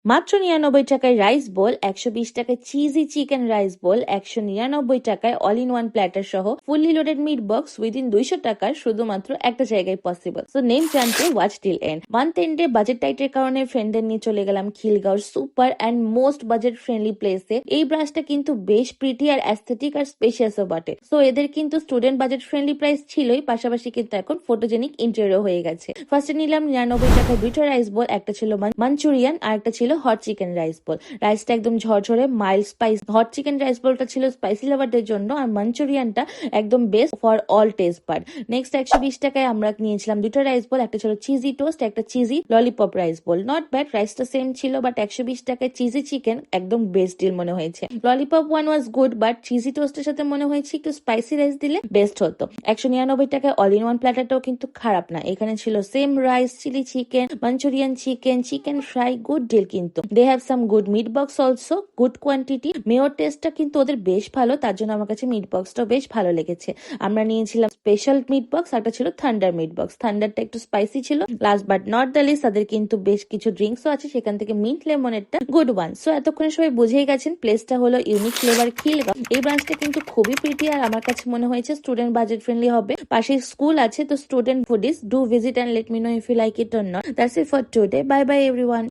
মাত্র ৯৯ টাকায় rice bowl, ১২০ টাকায় চিজি চিকেন রাইস বোল, ১৯৯ টাকায় অল ইন ওয়ান প্ল্যাটার সহ fully loaded meat box within ২০০ টাকার শুধুমাত্র একটা জায়গায় পসিবল। সো নেম জানতে ওয়াচ টিল এন্ড। মান্থ এন্ডে বাজেট টাইটের কারণে ফ্রেন্ডদের নিয়ে চলে গেলাম Khilgaon super and most budget friendly প্লেসে। এই ব্রাঞ্চটা কিন্তু বেশ প্রিটি আর অ্যাস্থেটিক আর স্পেশিয়াসও বটে। সো এদের কিন্তু স্টুডেন্ট বাজেট ফ্রেন্ডলি প্রাইস ছিলই, পাশাপাশি কিন্তু এখন ফটোজেনিক ইন্টেরিয়র হয়ে গেছে। ফার্স্টে নিলাম ৯৯ টাকায় দুইটা রাইস বোল, একটা ছিল মাঞ্চুরিয়ান আর একটা ছিল হট চিকেন রাইস বোল। রাইসটা একদম ঝরঝরে mild spice. Hot chicken rice বোলটা ছিল স্পাইসি লাভারদের জন্য, আর মাঞ্চুরিয়ানটা একদম best for all taste bud. Next ১২০ টাকায় আমরা নিয়েছিলাম দুটো রাইস বোল, একটা ছিল চিজি টোস্ট, একটা cheesy lollipop rice bowl. Not bad, রাইসটা সেম ছিল, বাট ১২০ টাকায় চিজি চিকেন একদম বেস্ট ডিল মনে হয়েছে। Lollipop one was good, but cheesy টোস্টের সাথে মনে হয়েছে একটু স্পাইসি রাইস দিলে বেস্ট হতো। ১৯৯ টাকায় অল ইন ওয়ান প্ল্যাটারটাও কিন্তু খারাপ না। এখানে ছিল same rice, chilli chicken, Manchurian chicken, chicken fry, good deal কিন্তু। They have some good meat box also, good quantity. মেয়োর টেস্টটা কিন্তু ওদের বেশ ভালো, তার জন্য আমার কাছে মিট বক্সটাও বেশ ভালো লেগেছে। আমরা নিয়েছিলাম স্পেশাল মিট বক্স, একটা ছিল থান্ডার মিট বক্স। থান্ডারটা একটু স্পাইসি ছিল। Last but not the least, তাদের কিন্তু বেশ কিছু ড্রিঙ্কসও আছে, সেখান থেকে মিন্ট লেমনেডটা গুড ওয়ান। সো এতক্ষণে সবাই বুঝেই গেছেন প্লেসটা হলো ইউনিক ফ্লেভার খিলগাঁও। এই ব্রাঞ্চটা কিন্তু খুবই প্রিটি আর আমার কাছে মনে হয়েছে স্টুডেন্ট বাজেট ফ্রেন্ডলি হবে। পাশে স্কুল আছে, তো student foodies do visit and let me know if you like it or not. That's it for today. Bye bye everyone.